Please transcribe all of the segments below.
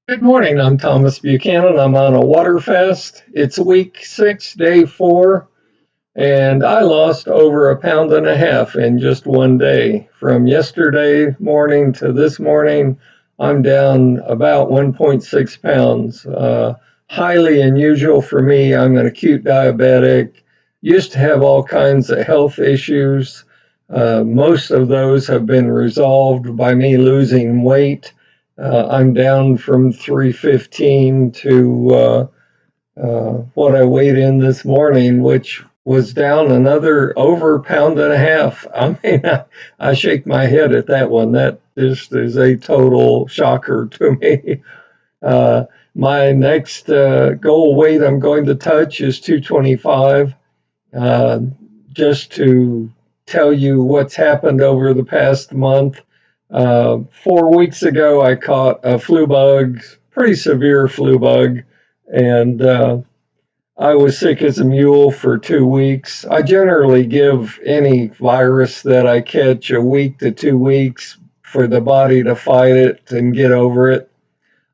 Good morning. I'm Thomas Buchanan. I'm on a water fast. It's week 6, day 4, and I lost over a pound and a half in just one day. From yesterday morning to this morning, I'm down about 1.6 pounds. Highly unusual for me. I'm an acute diabetic. Used to have all kinds of health issues. Most of those have been resolved by me losing weight. I'm down from 315 to what I weighed in this morning, which was down another over a pound and a half. I mean, I shake my head at that one. That is a total shocker to me. Uh, my next goal weight I'm going to touch is 225. Uh, just to tell you what's happened over the past month. 4 weeks ago, I caught a flu bug, pretty severe flu bug, and I was sick as a mule for 2 weeks. I generally give any virus that I catch a week to 2 weeks for the body to fight it and get over it.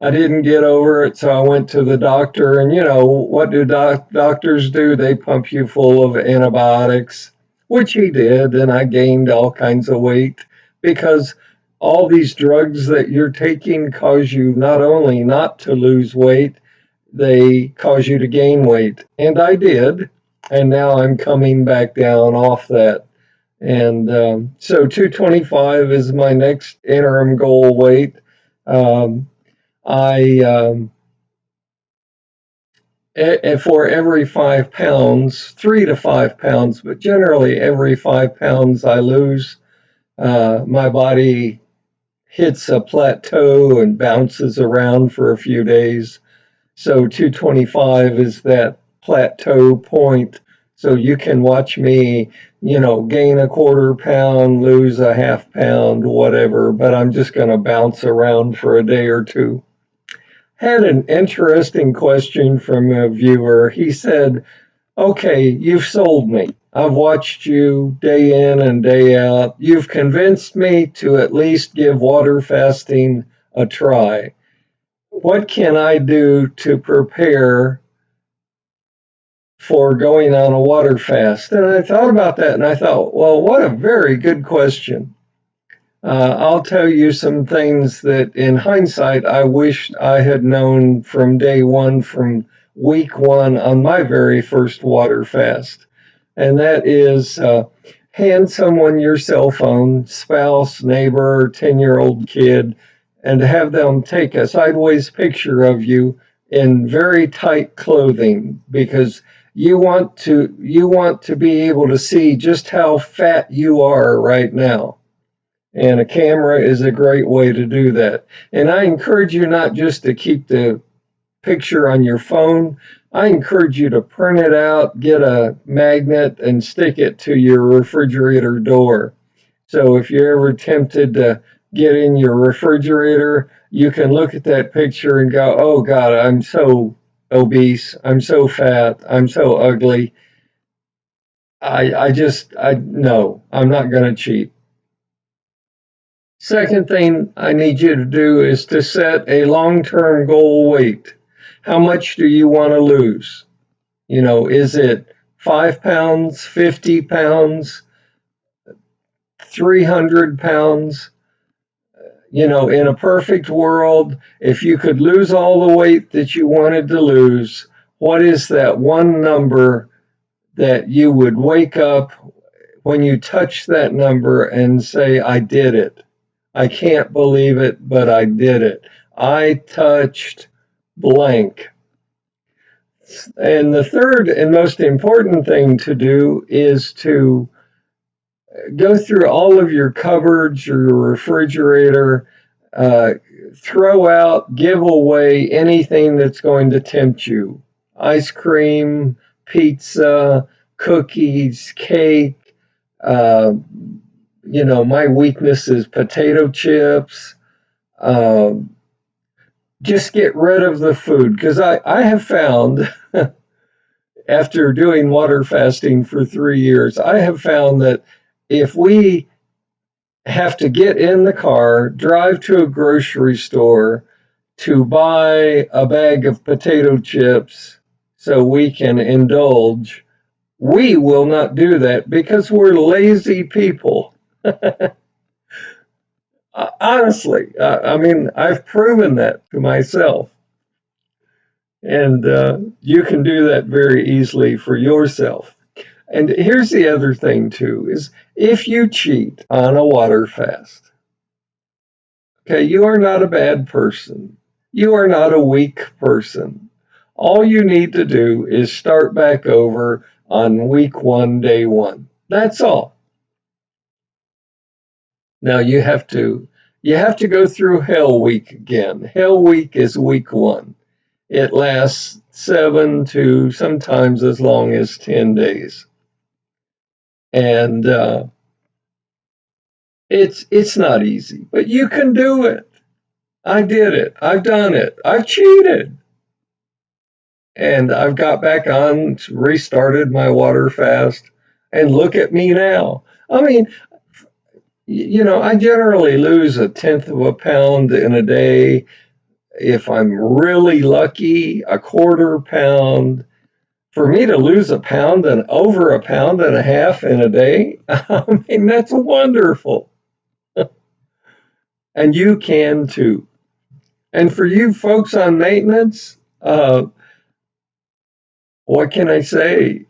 I didn't get over it, so I went to the doctor. And what do doctors do? They pump you full of antibiotics, which he did. And I gained all kinds of weight because all these drugs that you're taking cause you not only not to lose weight, they cause you to gain weight. And I did. And now I'm coming back down off that. And so 225 is my next interim goal weight. Um, I for every 5 pounds, 3 to 5 pounds, but generally every 5 pounds I lose, my body hits a plateau and bounces around for a few days. So 225 is that plateau point. So you can watch me, gain a quarter pound, lose a half pound, whatever, but I'm just going to bounce around for a day or two. Had an interesting question from a viewer. He said, okay, you've sold me. I've watched you day in and day out. You've convinced me to at least give water fasting a try. What can I do to prepare for going on a water fast? And I thought about that and I thought, well, what a very good question. I'll tell you some things that in hindsight I wished I had known from day one, from week one on my very first water fast. And that is hand someone your cell phone, spouse, neighbor, 10-year-old kid, and have them take a sideways picture of you in very tight clothing because you want to be able to see just how fat you are right now. And a camera is a great way to do that. And I encourage you not just to keep the picture on your phone. I encourage you to print it out, get a magnet, and stick it to your refrigerator door. So if you're ever tempted to get in your refrigerator, you can look at that picture and go, oh God, I'm so obese. I'm so fat. I'm so ugly. No, I'm not going to cheat. Second thing I need you to do is to set a long term goal weight. How much do you want to lose? Is it 5 pounds, 50 pounds, 300 pounds? In a perfect world, if you could lose all the weight that you wanted to lose, what is that one number that you would wake up when you touch that number and say, I did it? I can't believe it, but I did it. I touched blank. And the third and most important thing to do is to go through all of your cupboards, your refrigerator, uh, throw out, give away anything that's going to tempt you. Ice cream, pizza, cookies, cake. Uh, my weakness is potato chips. Um, just get rid of the food because I have found after doing water fasting for 3 years, I have found that if we have to get in the car, drive to a grocery store, to buy a bag of potato chips so we can indulge. We will not do that because we're lazy people. Honestly, I mean, I've proven that to myself. And you can do that very easily for yourself. And here's the other thing, too, is if you cheat on a water fast, okay, you are not a bad person. You are not a weak person. All you need to do is start back over on week one, day one. That's all. Now you have to go through Hell Week again. Hell Week is week one. It lasts 7 to sometimes as long as 10 days. And it's not easy, but you can do it. I did it. I've done it. I've cheated. And I've got back on, restarted my water fast, and look at me now. I mean, I generally lose a tenth of a pound in a day. If I'm really lucky, a quarter pound. For me to lose a pound and over a pound and a half in a day, I mean, that's wonderful. And you can too. And for you folks on maintenance, what can I say?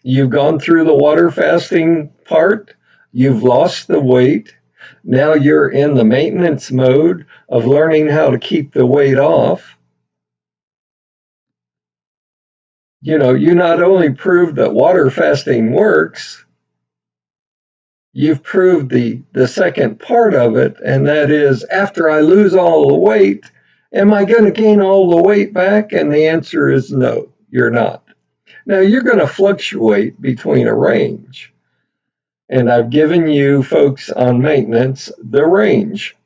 You've gone through the water fasting part, you've lost the weight. Now you're in the maintenance mode of learning how to keep the weight off. You not only proved that water fasting works, you've proved the second part of it, and that is after I lose all the weight, am I going to gain all the weight back? And the answer is no, you're not. Now you're going to fluctuate between a range. And I've given you folks on maintenance the range.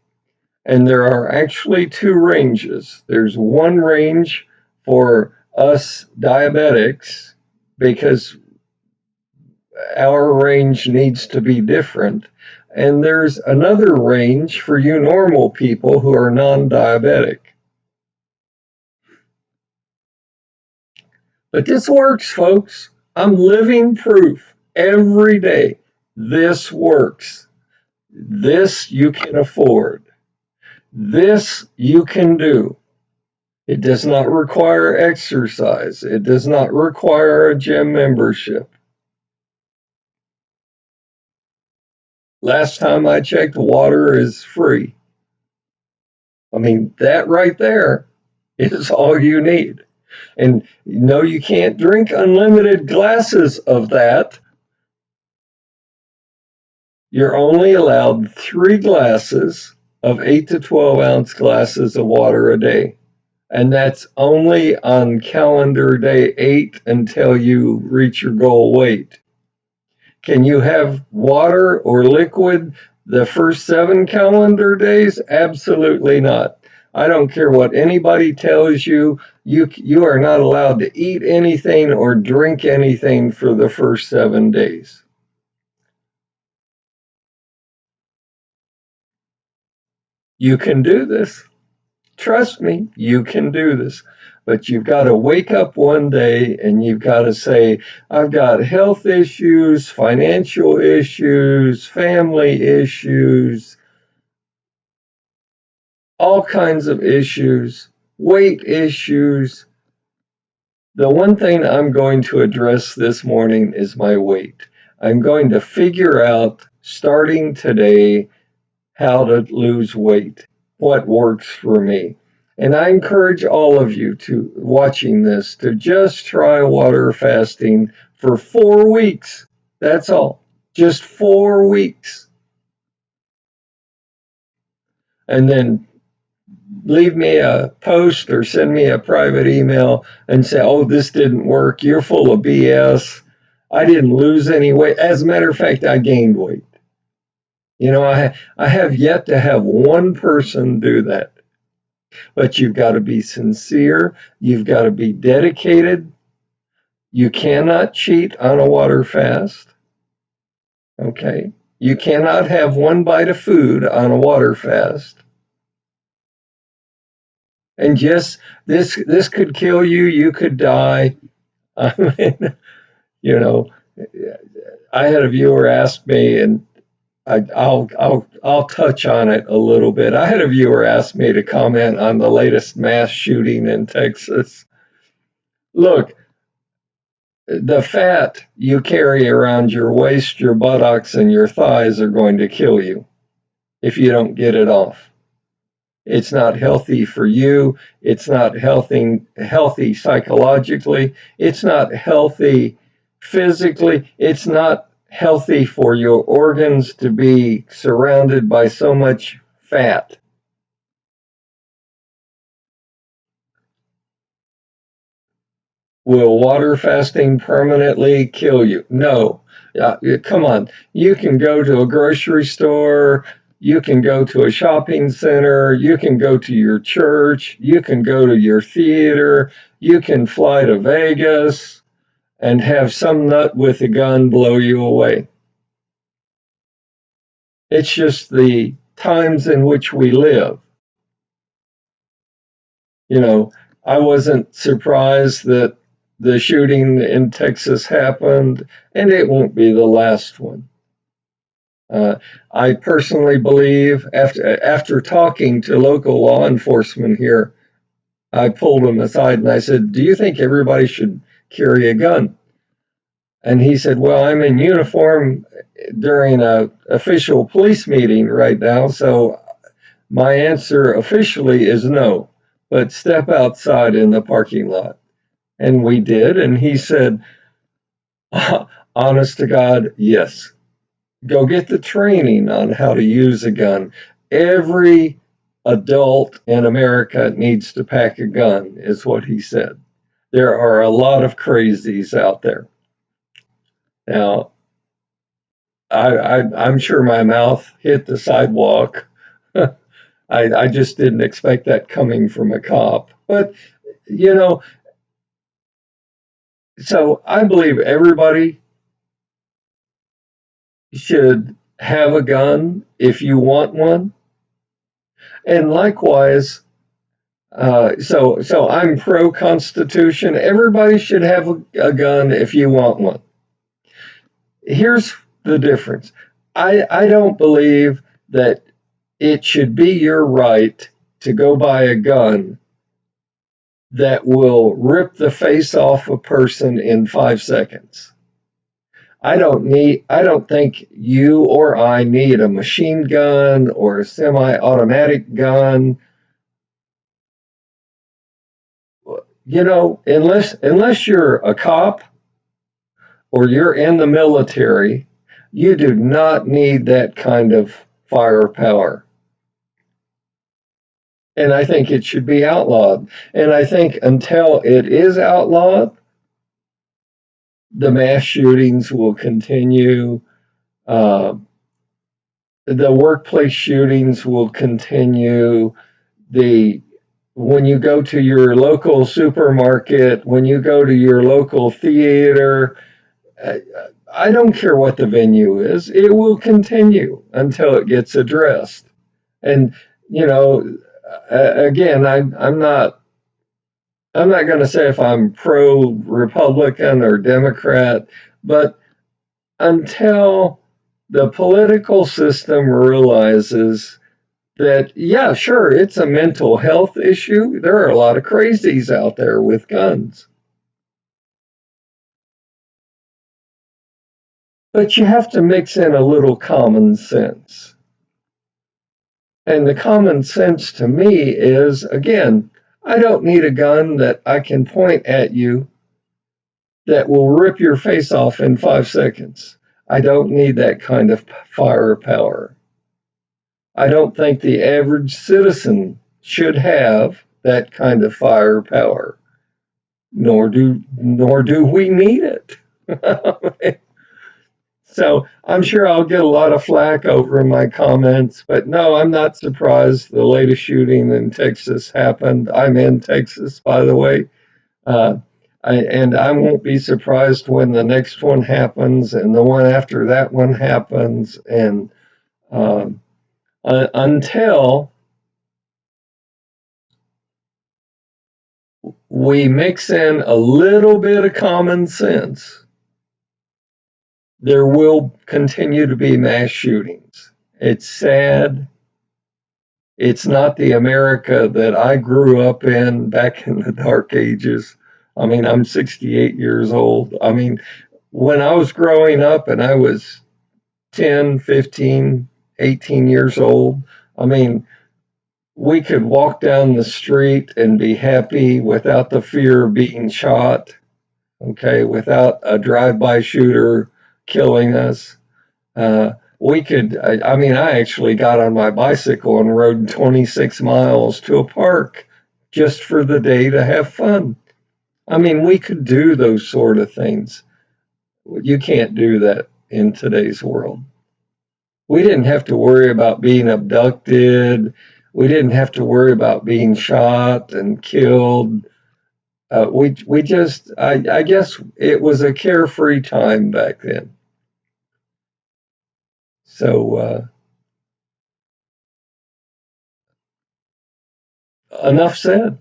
And there are actually two ranges. There's one range for us diabetics because our range needs to be different. And there's another range for you normal people who are non diabetic. But this works, folks. I'm living proof every day. This works. This you can afford. This you can do. It does not require exercise. It does not require a gym membership. Last time I checked, water is free. I mean, that right there is all you need. And no, you can't drink unlimited glasses of that. You're only allowed 3 glasses of 8 to 12 ounce glasses of water a day. And that's only on calendar day 8 until you reach your goal weight. Can you have water or liquid the first 7 calendar days? Absolutely not. I don't care what anybody tells you. You are not allowed to eat anything or drink anything for the first 7 days. You can do this. Trust me, you can do this. But you've got to wake up one day and you've got to say, I've got health issues, financial issues, family issues, all kinds of issues, weight issues. The one thing I'm going to address this morning is my weight. I'm going to figure out, starting today, how to lose weight, what works for me. And I encourage all of you to watching this to just try water fasting for 4 weeks. That's all. Just 4 weeks. And then leave me a post or send me a private email and say, oh, this didn't work. You're full of BS. I didn't lose any weight. As a matter of fact, I gained weight. I have yet to have one person do that. But you've got to be sincere. You've got to be dedicated. You cannot cheat on a water fast. Okay. You cannot have one bite of food on a water fast. And yes, this could kill you. You could die. I mean, you know, I had a viewer ask me, and I'll touch on it a little bit. I had a viewer ask me to comment on the latest mass shooting in Texas. Look, the fat you carry around your waist, your buttocks, and your thighs are going to kill you if you don't get it off. It's not healthy for you. It's not healthy psychologically. It's not healthy physically. It's not healthy for your organs to be surrounded by so much fat. Will water fasting permanently kill you? No. Come on. You can go to a grocery store. You can go to a shopping center. You can go to your church. You can go to your theater. You can fly to Vegas and have some nut with a gun blow you away. It's just the times in which we live. You know, I wasn't surprised that the shooting in Texas happened, and it won't be the last one. Uh, I personally believe, after talking to local law enforcement here, I pulled him aside and I said, "Do you think everybody should carry a gun?" And he said, "Well, I'm in uniform during a official police meeting right now, so my answer officially is no. But step outside in the parking lot." And we did. And he said, honest to God, yes. Go get the training on how to use a gun. Every adult in America needs to pack a gun, is what he said. There are a lot of crazies out there. Now, I'm sure my mouth hit the sidewalk. I just didn't expect that coming from a cop. But, you know, so I believe everybody should have a gun if you want one. And likewise, so I'm pro Constitution. Everybody should have a gun if you want one. Here's the difference. I don't believe that it should be your right to go buy a gun that will rip the face off a person in 5 seconds. I don't think you or I need a machine gun or a semi-automatic gun. You know, unless you're a cop or you're in the military, you do not need that kind of firepower. And I think it should be outlawed. And I think until it is outlawed, the mass shootings will continue. Uh, the workplace shootings will continue. The When you go to your local supermarket, when you go to your local theater, I, I don't care what the venue is, it will continue until it gets addressed. And you know, again, I'm not going to say if I'm pro Republican or Democrat, but until the political system realizes that, yeah, sure, it's a mental health issue. There are a lot of crazies out there with guns. But you have to mix in a little common sense. And the common sense to me is, again, I don't need a gun that I can point at you that will rip your face off in 5 seconds. I don't need that kind of firepower. I don't think the average citizen should have that kind of firepower, nor do we need it. So I'm sure I'll get a lot of flack over my comments, but no, I'm not surprised the latest shooting in Texas happened. I'm in Texas, by the way. Uh, and I won't be surprised when the next one happens and the one after that one happens. And um, until we mix in a little bit of common sense, there will continue to be mass shootings. It's sad. It's not the America that I grew up in back in the dark ages. I mean, I'm 68 years old. I mean, when I was growing up and I was 10, 15, 18 years old, I mean, we could walk down the street and be happy without the fear of being shot, okay, without a drive-by shooter killing us. We could, I mean, I actually got on my bicycle and rode 26 miles to a park just for the day to have fun. I mean, we could do those sort of things. You can't do that in today's world. We didn't have to worry about being abducted. We didn't have to worry about being shot and killed. We just, I guess it was a carefree time back then. So, enough said.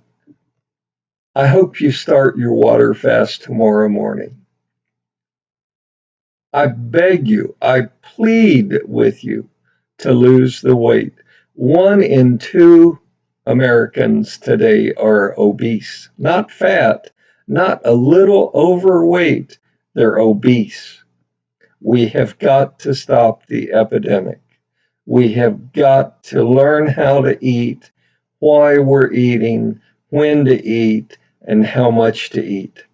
I hope you start your water fast tomorrow morning. I beg you, I plead with you to lose the weight. 1 in 2 Americans today are obese, not fat, not a little overweight. They're obese. We have got to stop the epidemic. We have got to learn how to eat, why we're eating, when to eat, and how much to eat.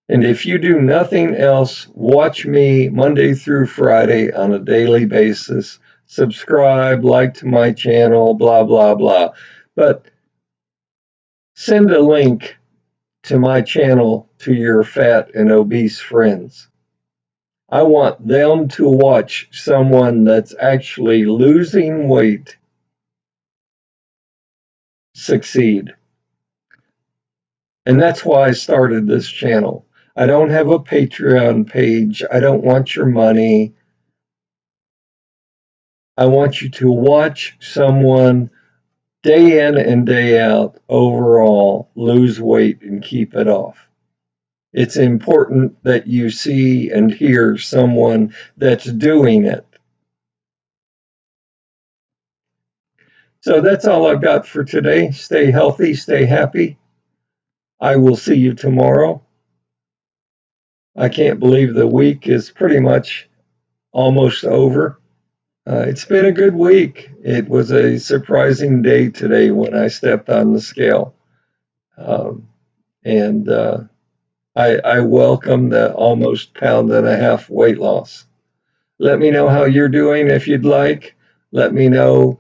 And if you do nothing else, watch me Monday through Friday on a daily basis. Subscribe, like to my channel, blah, blah, blah. But send a link to my channel to your fat and obese friends. I want them to watch someone that's actually losing weight succeed. And that's why I started this channel. I don't have a Patreon page. I don't want your money. I want you to watch someone day in and day out overall lose weight and keep it off. It's important that you see and hear someone that's doing it. So that's all I've got for today. Stay healthy, stay happy. I will see you tomorrow. I can't believe the week is pretty much almost over. It's been a good week. It was a surprising day today when I stepped on the scale. And I welcome the almost pound-and-a-half weight loss. Let me know how you're doing if you'd like. Let me know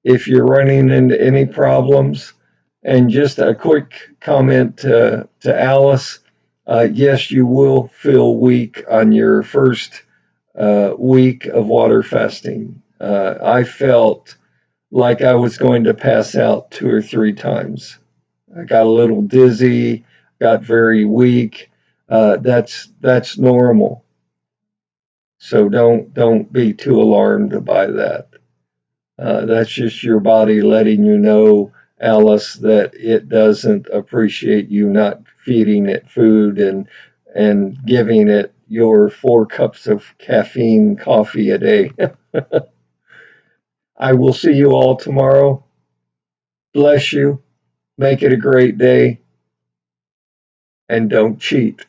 if you're running into any problems. And just a quick comment to Alice. Yes, you will feel weak on your first week of water fasting. I felt like I was going to pass out 2 or 3 times. I got a little dizzy, got very weak. That's normal. So don't be too alarmed by that. That's just your body letting you know, Alice, that it doesn't appreciate you not feeding it food and giving it your 4 cups of caffeine coffee a day. I will see you all tomorrow. Bless you. Make it a great day. And don't cheat.